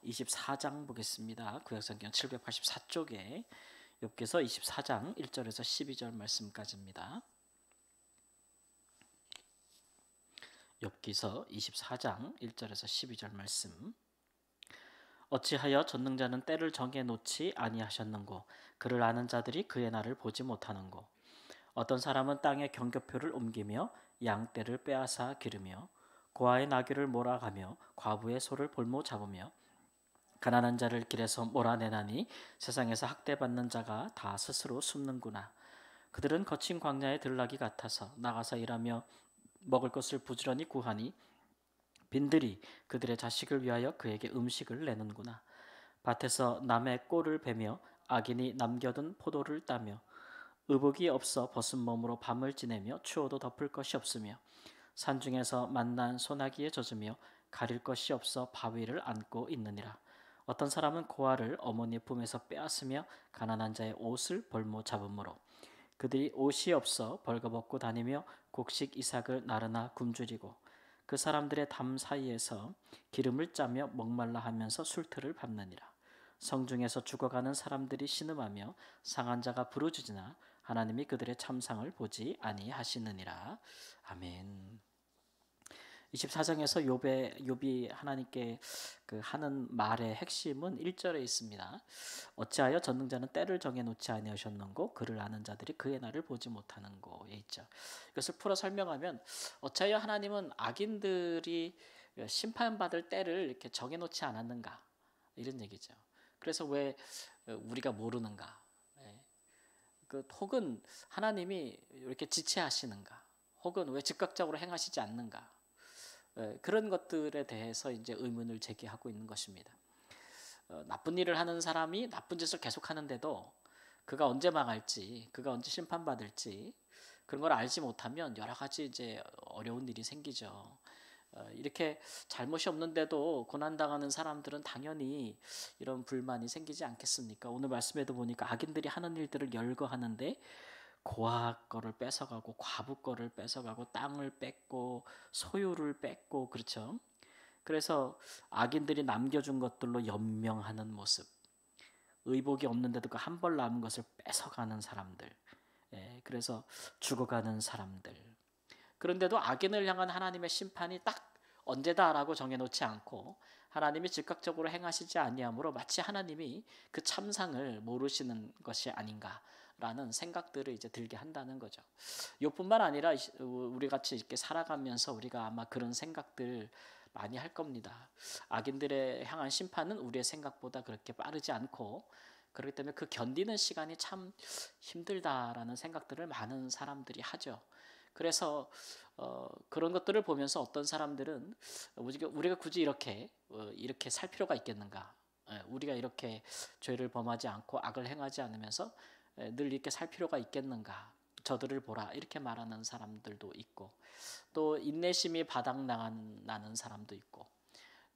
24장 보겠습니다. 구약성경 784쪽에 욥기서 24장 1절에서 12절 말씀까지입니다. 욥기서 24장 1절에서 12절 말씀. 어찌하여 전능자는 때를 정해 놓지 아니하셨는고 그를 아는 자들이 그의 날을 보지 못하는고 어떤 사람은 땅에 경교표를 옮기며 양떼를 빼앗아 기르며 고아의 나귀를 몰아가며 과부의 소를 볼모 잡으며 가난한 자를 길에서 몰아내나니 세상에서 학대받는 자가 다 스스로 숨는구나. 그들은 거친 광야의 들나귀 같아서 나가서 일하며 먹을 것을 부지런히 구하니 빈들이 그들의 자식을 위하여 그에게 음식을 내는구나. 밭에서 남의 꼴을 베며 악인이 남겨둔 포도를 따며 의복이 없어 벗은 몸으로 밤을 지내며 추워도 덮을 것이 없으며 산중에서 만난 소나기에 젖으며 가릴 것이 없어 바위를 안고 있느니라. 어떤 사람은 고아를 어머니의 품에서 빼앗으며 가난한 자의 옷을 볼모 잡음으로 그들이 옷이 없어 벌거벗고 다니며 곡식 이삭을 나르나 굶주리고 그 사람들의 담 사이에서 기름을 짜며 목말라 하면서 술틀을 밟느니라. 성중에서 죽어가는 사람들이 신음하며 상한 자가 부르짖으나 하나님이 그들의 참상을 보지 아니하시느니라. 아멘. 24장에서 욥이 하나님께 하는 말의 핵심은 1절에 있습니다. 어찌하여 전능자는 때를 정해 놓지 아니하셨는고 그를 아는 자들이 그의 날을 보지 못하는고에 있죠. 이것을 풀어 설명하면 어찌하여 하나님은 악인들이 심판받을 때를 이렇게 정해 놓지 않았는가 이런 얘기죠. 그래서 왜 우리가 모르는가? 혹은 하나님이 이렇게 지체하시는가? 혹은 왜 즉각적으로 행하시지 않는가? 그런 것들에 대해서 이제 의문을 제기하고 있는 것입니다. 나쁜 일을 하는 사람이 나쁜 짓을 계속 하는데도 그가 언제 망할지, 그가 언제 심판받을지 그런 걸 알지 못하면 여러 가지 이제 어려운 일이 생기죠. 이렇게 잘못이 없는데도 고난당하는 사람들은 당연히 이런 불만이 생기지 않겠습니까? 오늘 말씀에도 보니까 악인들이 하는 일들을 열거하는데 고아 거를 뺏어가고 과부 거를 뺏어가고 땅을 뺏고 소유를 뺏고 그렇죠. 그래서 악인들이 남겨준 것들로 연명하는 모습, 의복이 없는데도 그 한 벌 남은 것을 뺏어가는 사람들, 그래서 죽어가는 사람들. 그런데도 악인을 향한 하나님의 심판이 딱 언제다라고 정해놓지 않고 하나님이 즉각적으로 행하시지 아니하므로 마치 하나님이 그 참상을 모르시는 것이 아닌가라는 생각들을 이제 들게 한다는 거죠. 이뿐만 아니라 우리 같이 이렇게 살아가면서 우리가 아마 그런 생각들 많이 할 겁니다. 악인들의 향한 심판은 우리의 생각보다 그렇게 빠르지 않고 그렇기 때문에 그 견디는 시간이 참 힘들다라는 생각들을 많은 사람들이 하죠. 그래서 그런 것들을 보면서 어떤 사람들은 우리가 굳이 이렇게 살 필요가 있겠는가? 우리가 이렇게 죄를 범하지 않고 악을 행하지 않으면서 늘 이렇게 살 필요가 있겠는가? 저들을 보라 이렇게 말하는 사람들도 있고 또 인내심이 바닥나는 사람도 있고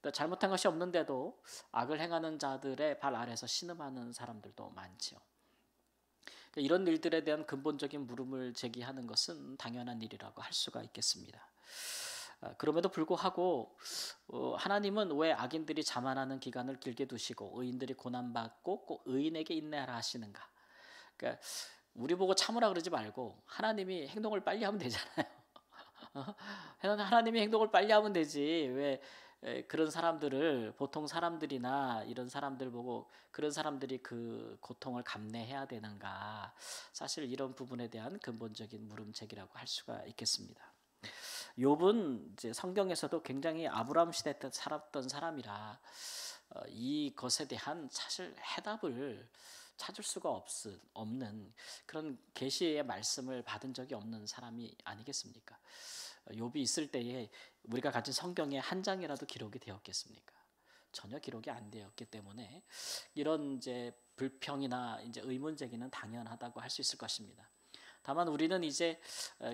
또 잘못한 것이 없는데도 악을 행하는 자들의 발 아래서 신음하는 사람들도 많죠. 이런 일들에 대한 근본적인 물음을 제기하는 것은 당연한 일이라고 할 수가 있겠습니다. 그럼에도 불구하고 하나님은 왜 악인들이 자만하는 기간을 길게 두시고 의인들이 고난받고 꼭 의인에게 인내하라 하시는가? 그러니까 우리 보고 참으라 그러지 말고 하나님이 행동을 빨리 하면 되잖아요. 하나님이 행동을 빨리 하면 되지 왜 그런 사람들을 보통 사람들이나 이런 사람들 보고 그런 사람들이 그 고통을 감내해야 되는가? 사실 이런 부분에 대한 근본적인 물음책이라고 할 수가 있겠습니다. 욥은 이제 성경에서도 굉장히 아브라함 시대 때 살았던 사람이라 이것에 대한 사실 해답을 찾을 수가 없는 그런 계시의 말씀을 받은 적이 없는 사람이 아니겠습니까? 욥이 있을 때에 우리가 가진 성경에 한 장이라도 기록이 되었겠습니까? 전혀 기록이 안 되었기 때문에 이런 이제 불평이나 이제 의문 제기는 당연하다고 할 수 있을 것입니다. 다만 우리는 이제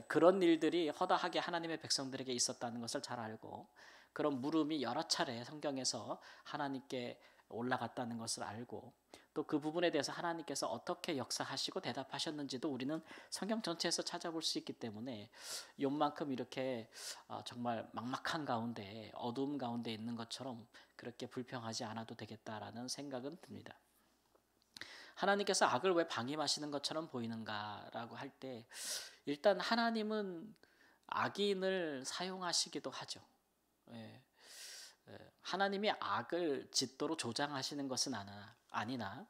그런 일들이 허다하게 하나님의 백성들에게 있었다는 것을 잘 알고 그런 물음이 여러 차례 성경에서 하나님께 올라갔다는 것을 알고 또 그 부분에 대해서 하나님께서 어떻게 역사하시고 대답하셨는지도 우리는 성경 전체에서 찾아볼 수 있기 때문에 욥만큼 이렇게 정말 막막한 가운데 어두움 가운데 있는 것처럼 그렇게 불평하지 않아도 되겠다라는 생각은 듭니다. 하나님께서 악을 왜 방임하시는 것처럼 보이는가라고 할 때 일단 하나님은 악인을 사용하시기도 하죠. 예. 하나님이 악을 짓도록 조장하시는 것은 아니나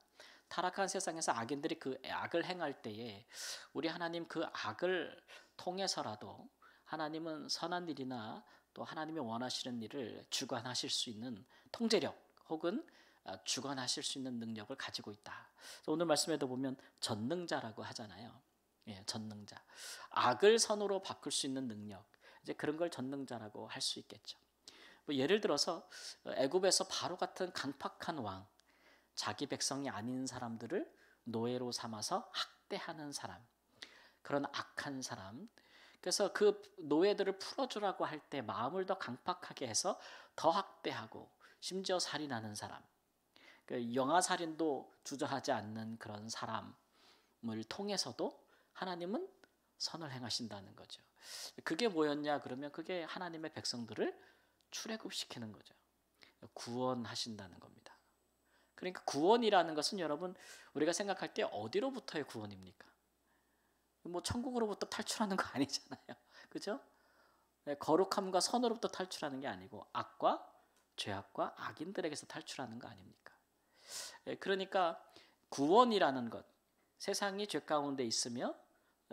타락한 세상에서 악인들이 그 악을 행할 때에 우리 하나님 그 악을 통해서라도 하나님은 선한 일이나 또 하나님이 원하시는 일을 주관하실 수 있는 통제력 혹은 주관하실 수 있는 능력을 가지고 있다. 오늘 말씀에도 보면 전능자라고 하잖아요. 예, 전능자. 악을 선으로 바꿀 수 있는 능력. 이제 그런 걸 전능자라고 할 수 있겠죠. 뭐 예를 들어서 애굽에서 바로 같은 강팍한 왕, 자기 백성이 아닌 사람들을 노예로 삼아서 학대하는 사람, 그런 악한 사람. 그래서 그 노예들을 풀어주라고 할 때 마음을 더 강팍하게 해서 더 학대하고 심지어 살인하는 사람. 영아 살인도 주저하지 않는 그런 사람을 통해서도 하나님은 선을 행하신다는 거죠. 그게 뭐였냐 그러면 그게 하나님의 백성들을 출애굽시키는 거죠. 구원하신다는 겁니다. 그러니까 구원이라는 것은 여러분 우리가 생각할 때 어디로부터의 구원입니까? 뭐 천국으로부터 탈출하는 거 아니잖아요. 그죠? 거룩함과 선으로부터 탈출하는 게 아니고 악과 죄악과 악인들에게서 탈출하는 거 아닙니까? 그러니까 구원이라는 것, 세상이 죄 가운데 있으며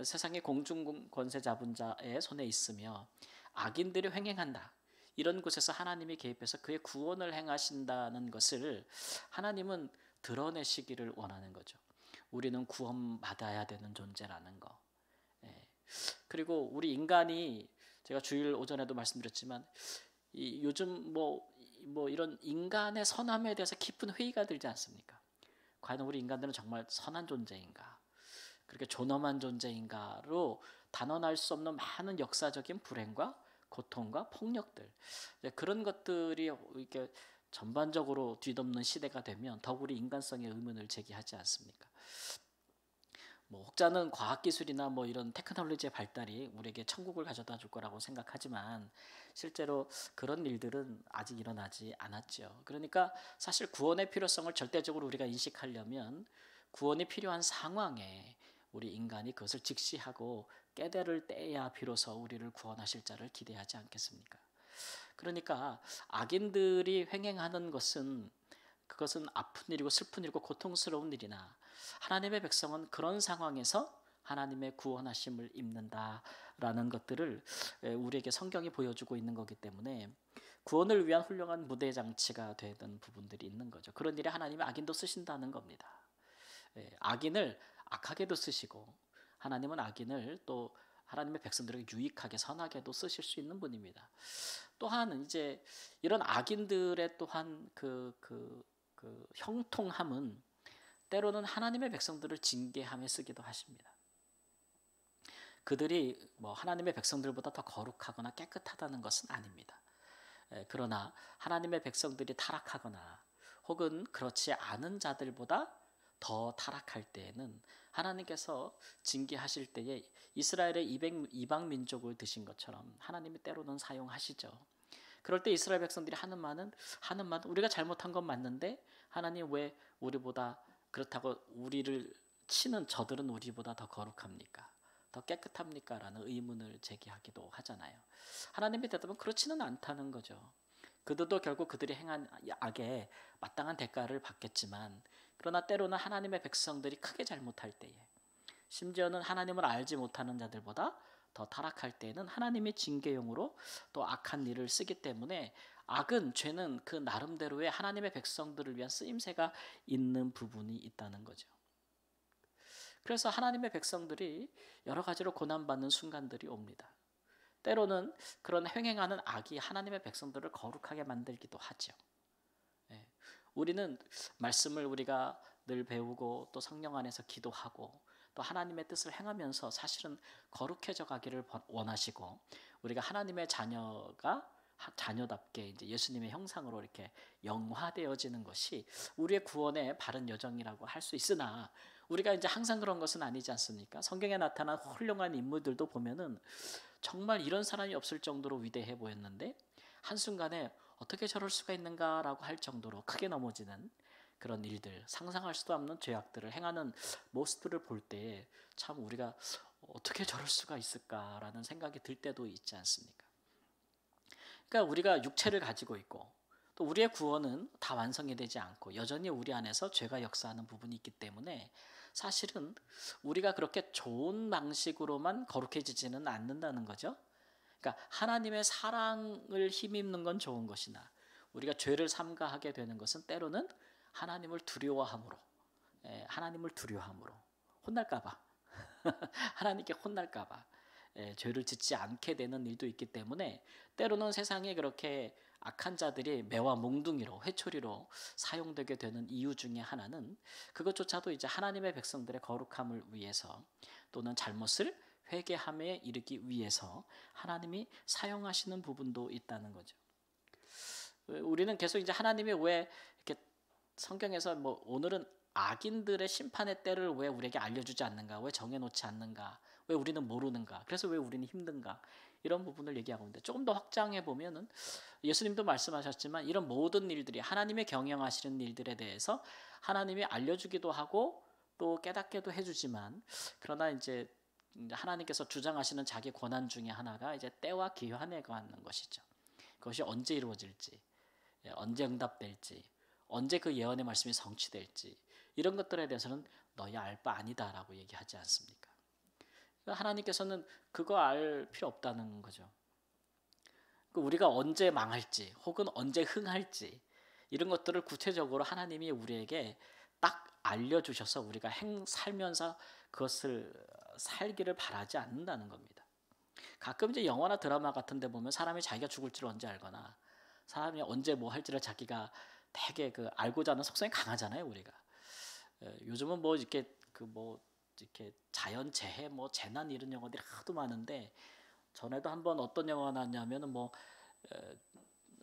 세상의 공중 권세 잡은 자의 손에 있으며 악인들이 횡행한다. 이런 곳에서 하나님이 개입해서 그의 구원을 행하신다는 것을 하나님은 드러내시기를 원하는 거죠. 우리는 구원받아야 되는 존재라는 거. 그리고 우리 인간이 제가 주일 오전에도 말씀드렸지만 요즘 뭐 이런 인간의 선함에 대해서 깊은 회의가 들지 않습니까? 과연 우리 인간들은 정말 선한 존재인가? 그렇게 존엄한 존재인가로 단언할 수 없는 많은 역사적인 불행과 고통과 폭력들, 그런 것들이 이렇게 전반적으로 뒤덮는 시대가 되면 더욱 우리 인간성의 의문을 제기하지 않습니까? 뭐 혹자는 과학기술이나 뭐 이런 테크놀로지의 발달이 우리에게 천국을 가져다 줄 거라고 생각하지만 실제로 그런 일들은 아직 일어나지 않았죠. 그러니까 사실 구원의 필요성을 절대적으로 우리가 인식하려면 구원이 필요한 상황에 우리 인간이 그것을 직시하고 깨달을 때야 비로소 우리를 구원하실 자를 기대하지 않겠습니까? 그러니까 악인들이 횡행하는 것은 그것은 아픈 일이고 슬픈 일이고 고통스러운 일이나 하나님의 백성은 그런 상황에서 하나님의 구원하심을 입는다라는 것들을 우리에게 성경이 보여주고 있는 거기 때문에 구원을 위한 훌륭한 무대 장치가 되는 부분들이 있는 거죠. 그런 일에 하나님이 악인도 쓰신다는 겁니다. 악인을 악하게도 쓰시고 하나님은 악인을 또 하나님의 백성들에게 유익하게 선하게도 쓰실 수 있는 분입니다. 또한 이제 이런 악인들의 또한 그 형통함은 때로는 하나님의 백성들을 징계함에 쓰기도 하십니다. 그들이 뭐 하나님의 백성들보다 더 거룩하거나 깨끗하다는 것은 아닙니다. 그러나 하나님의 백성들이 타락하거나 혹은 그렇지 않은 자들보다 더 타락할 때에는 하나님께서 징계하실 때에 이스라엘의 이방 민족을 드신 것처럼 하나님이 때로는 사용하시죠. 그럴 때 이스라엘 백성들이 하는 말은 우리가 잘못한 건 맞는데 하나님 왜 우리보다 그렇다고 우리를 치는 저들은 우리보다 더 거룩합니까? 더 깨끗합니까? 라는 의문을 제기하기도 하잖아요. 하나님의 대답은 그렇지는 않다는 거죠. 그들도 결국 그들이 행한 악에 마땅한 대가를 받겠지만 그러나 때로는 하나님의 백성들이 크게 잘못할 때에 심지어는 하나님을 알지 못하는 자들보다 더 타락할 때에는 하나님의 징계용으로 또 악한 일을 쓰기 때문에 악은 죄는 그 나름대로의 하나님의 백성들을 위한 쓰임새가 있는 부분이 있다는 거죠. 그래서 하나님의 백성들이 여러 가지로 고난받는 순간들이 옵니다. 때로는 그런 횡행하는 악이 하나님의 백성들을 거룩하게 만들기도 하죠. 우리는 말씀을 우리가 늘 배우고 또 성령 안에서 기도하고 또 하나님의 뜻을 행하면서 사실은 거룩해져 가기를 원하시고 우리가 하나님의 자녀가 자녀답게 이제 예수님의 형상으로 이렇게 영화되어지는 것이 우리의 구원의 바른 여정이라고 할 수 있으나 우리가 이제 항상 그런 것은 아니지 않습니까? 성경에 나타난 훌륭한 인물들도 보면은 정말 이런 사람이 없을 정도로 위대해 보였는데 한순간에 어떻게 저럴 수가 있는가라고 할 정도로 크게 넘어지는 그런 일들, 상상할 수도 없는 죄악들을 행하는 모습들을 볼 때 참 우리가 어떻게 저럴 수가 있을까라는 생각이 들 때도 있지 않습니까? 그러니까 우리가 육체를 가지고 있고 또 우리의 구원은 다 완성이 되지 않고 여전히 우리 안에서 죄가 역사하는 부분이 있기 때문에 사실은 우리가 그렇게 좋은 방식으로만 거룩해지지는 않는다는 거죠. 그러니까 하나님의 사랑을 힘입는 건 좋은 것이나 우리가 죄를 삼가하게 되는 것은 때로는 하나님을 두려워함으로, 하나님을 두려워함으로 혼날까봐 하나님께 혼날까봐 죄를 짓지 않게 되는 일도 있기 때문에 때로는 세상에 그렇게 악한 자들이 매와 몽둥이로 회초리로 사용되게 되는 이유 중에 하나는 그것조차도 이제 하나님의 백성들의 거룩함을 위해서 또는 잘못을 회개함에 이르기 위해서 하나님이 사용하시는 부분도 있다는 거죠. 우리는 계속 이제 하나님이 왜 이렇게 성경에서 뭐 오늘은 악인들의 심판의 때를 왜 우리에게 알려주지 않는가? 왜 정해놓지 않는가? 왜 우리는 모르는가? 그래서 왜 우리는 힘든가? 이런 부분을 얘기하고 있는데 조금 더 확장해 보면은 예수님도 말씀하셨지만 이런 모든 일들이 하나님의 경영하시는 일들에 대해서 하나님이 알려주기도 하고 또 깨닫게도 해주지만 그러나 이제 하나님께서 주장하시는 자기 권한 중에 하나가 이제 때와 기한에 관한 것이죠. 그것이 언제 이루어질지, 언제 응답될지, 언제 그 예언의 말씀이 성취될지 이런 것들에 대해서는 너희 알 바 아니다라고 얘기하지 않습니까? 하나님께서는 그거 알 필요 없다는 거죠. 우리가 언제 망할지 혹은 언제 흥할지 이런 것들을 구체적으로 하나님이 우리에게 딱 알려주셔서 우리가 살면서 그것을 살기를 바라지 않는다는 겁니다. 가끔 이제 영화나 드라마 같은 데 보면 사람이 자기가 죽을 줄 언제 알거나 사람이 언제 뭐 할지를 자기가 되게 알고자 하는 속성이 강하잖아요, 우리가. 요즘은 뭐 이렇게 이렇게 자연 재해 뭐 재난 이런 영화들이 하도 많은데 전에도 한번 어떤 영화가 나왔냐면은 뭐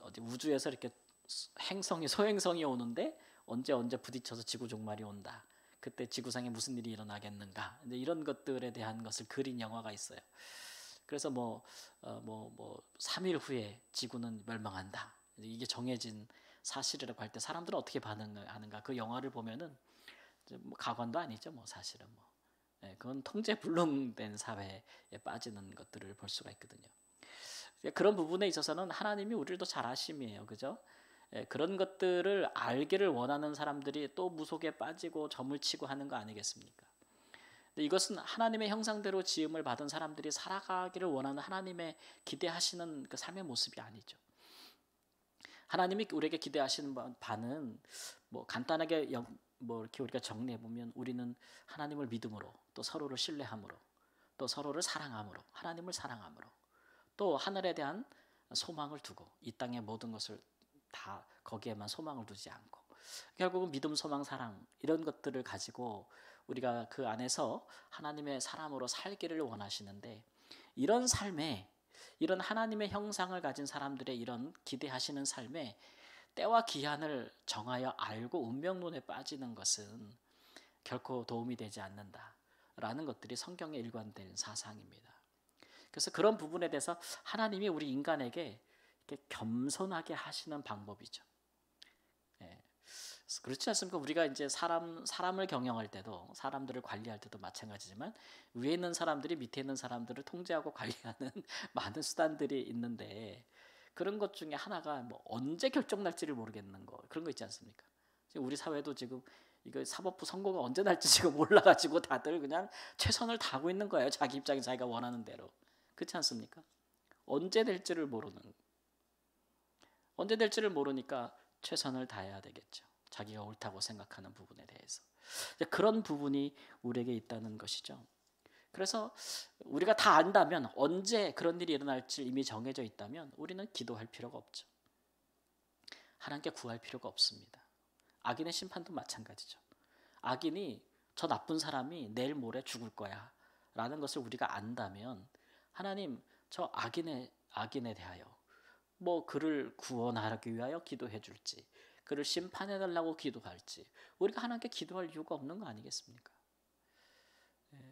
어디 우주에서 이렇게 소행성이 오는데 언제 부딪혀서 지구 종말이 온다. 그때 지구상에 무슨 일이 일어나겠는가? 이제 이런 것들에 대한 것을 그린 영화가 있어요. 그래서 3일 후에 지구는 멸망한다. 이게 정해진 사실이라고 할 때 사람들은 어떻게 반응하는가? 그 영화를 보면은 뭐 가관도 아니죠, 뭐 사실은 뭐. 그건 통제불능된 사회에 빠지는 것들을 볼 수가 있거든요. 그런 부분에 있어서는 하나님이 우리를 더 잘 아심이에요, 그죠? 그런 것들을 알기를 원하는 사람들이 또 무속에 빠지고 점을 치고 하는 거 아니겠습니까? 근데 이것은 하나님의 형상대로 지음을 받은 사람들이 살아가기를 원하는 하나님의 기대하시는 그 삶의 모습이 아니죠. 하나님이 우리에게 기대하시는 바는 뭐 간단하게 뭐 이렇게 우리가 정리해 보면 우리는 하나님을 믿음으로 또 서로를 신뢰함으로 또 서로를 사랑함으로 하나님을 사랑함으로 또 하늘에 대한 소망을 두고 이 땅의 모든 것을 다 거기에만 소망을 두지 않고 결국은 믿음, 소망, 사랑 이런 것들을 가지고 우리가 그 안에서 하나님의 사람으로 살기를 원하시는데 이런 삶에 이런 하나님의 형상을 가진 사람들의 이런 기대하시는 삶에 때와 기한을 정하여 알고 운명론에 빠지는 것은 결코 도움이 되지 않는다라는 것들이 성경에 일관된 사상입니다. 그래서 그런 부분에 대해서 하나님이 우리 인간에게 이렇게 겸손하게 하시는 방법이죠. 그렇지 않습니까? 우리가 이제 사람을 경영할 때도 사람들을 관리할 때도 마찬가지지만 위에 있는 사람들이 밑에 있는 사람들을 통제하고 관리하는 많은 수단들이 있는데 그런 것 중에 하나가 뭐 언제 결정 날지를 모르겠는 거 그런 거 있지 않습니까? 우리 사회도 지금 이거 사법부 선고가 언제 날지 지금 몰라가지고 다들 그냥 최선을 다하고 있는 거예요. 자기 입장에 자기가 원하는 대로. 그렇지 않습니까? 언제 될지를 모르니까 최선을 다해야 되겠죠. 자기가 옳다고 생각하는 부분에 대해서. 그런 부분이 우리에게 있다는 것이죠. 그래서 우리가 다 안다면 언제 그런 일이 일어날지 이미 정해져 있다면 우리는 기도할 필요가 없죠. 하나님께 구할 필요가 없습니다. 악인의 심판도 마찬가지죠. 악인이 저 나쁜 사람이 내일 모레 죽을 거야 라는 것을 우리가 안다면 하나님 저 악인에 대하여 뭐 그를 구원하기 위하여 기도해 줄지, 그를 심판해 달라고 기도할지 우리가 하나님께 기도할 이유가 없는 거 아니겠습니까?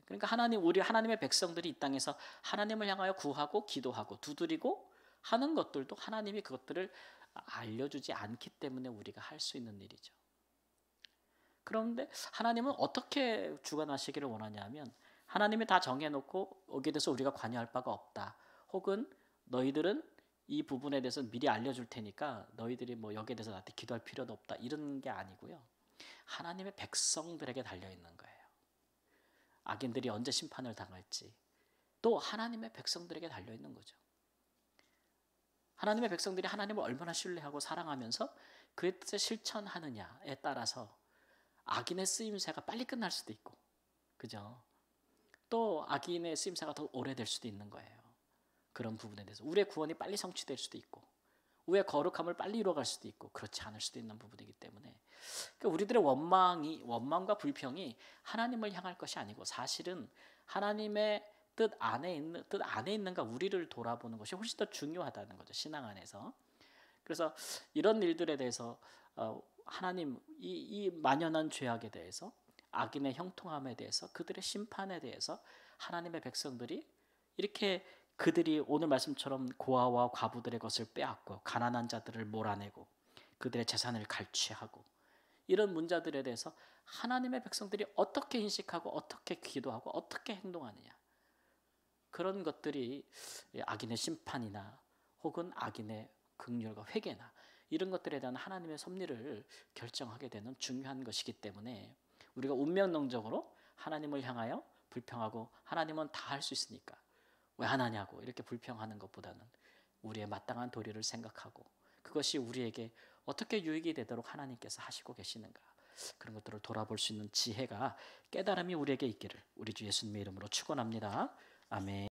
그러니까 우리 하나님의 백성들이 이 땅에서 하나님을 향하여 구하고 기도하고 두드리고 하는 것들도 하나님이 그것들을 알려주지 않기 때문에 우리가 할 수 있는 일이죠. 그런데 하나님은 어떻게 주관하시기를 원하냐면, 하나님이 다 정해놓고 여기에 대해서 우리가 관여할 바가 없다, 혹은 너희들은 이 부분에 대해서 미리 알려줄 테니까 너희들이 뭐 여기에 대해서 나한테 기도할 필요도 없다, 이런 게 아니고요. 하나님의 백성들에게 달려있는 거예요. 악인들이 언제 심판을 당할지 또 하나님의 백성들에게 달려있는 거죠. 하나님의 백성들이 하나님을 얼마나 신뢰하고 사랑하면서 그의 뜻을 실천하느냐에 따라서 악인의 쓰임새가 빨리 끝날 수도 있고, 그죠? 또 악인의 쓰임새가 더 오래될 수도 있는 거예요. 그런 부분에 대해서 우리의 구원이 빨리 성취될 수도 있고, 우리의 거룩함을 빨리 이루어갈 수도 있고, 그렇지 않을 수도 있는 부분이기 때문에, 그러니까 우리들의 원망과 불평이 하나님을 향할 것이 아니고, 사실은 하나님의 뜻 안에 있는가 우리를 돌아보는 것이 훨씬 더 중요하다는 거죠, 신앙 안에서. 그래서 이런 일들에 대해서 하나님, 이 만연한 죄악에 대해서, 악인의 형통함에 대해서, 그들의 심판에 대해서 하나님의 백성들이 이렇게, 그들이 오늘 말씀처럼 고아와 과부들의 것을 빼앗고 가난한 자들을 몰아내고 그들의 재산을 갈취하고, 이런 문제들에 대해서 하나님의 백성들이 어떻게 인식하고 어떻게 기도하고 어떻게 행동하느냐, 그런 것들이 악인의 심판이나 혹은 악인의 긍휼과 회개나 이런 것들에 대한 하나님의 섭리를 결정하게 되는 중요한 것이기 때문에, 우리가 운명론적으로 하나님을 향하여 불평하고 하나님은 다 할 수 있으니까 왜 안 하냐고 이렇게 불평하는 것보다는 우리의 마땅한 도리를 생각하고 그것이 우리에게 어떻게 유익이 되도록 하나님께서 하시고 계시는가, 그런 것들을 돌아볼 수 있는 지혜가, 깨달음이 우리에게 있기를 우리 주 예수님의 이름으로 축원합니다. 아멘.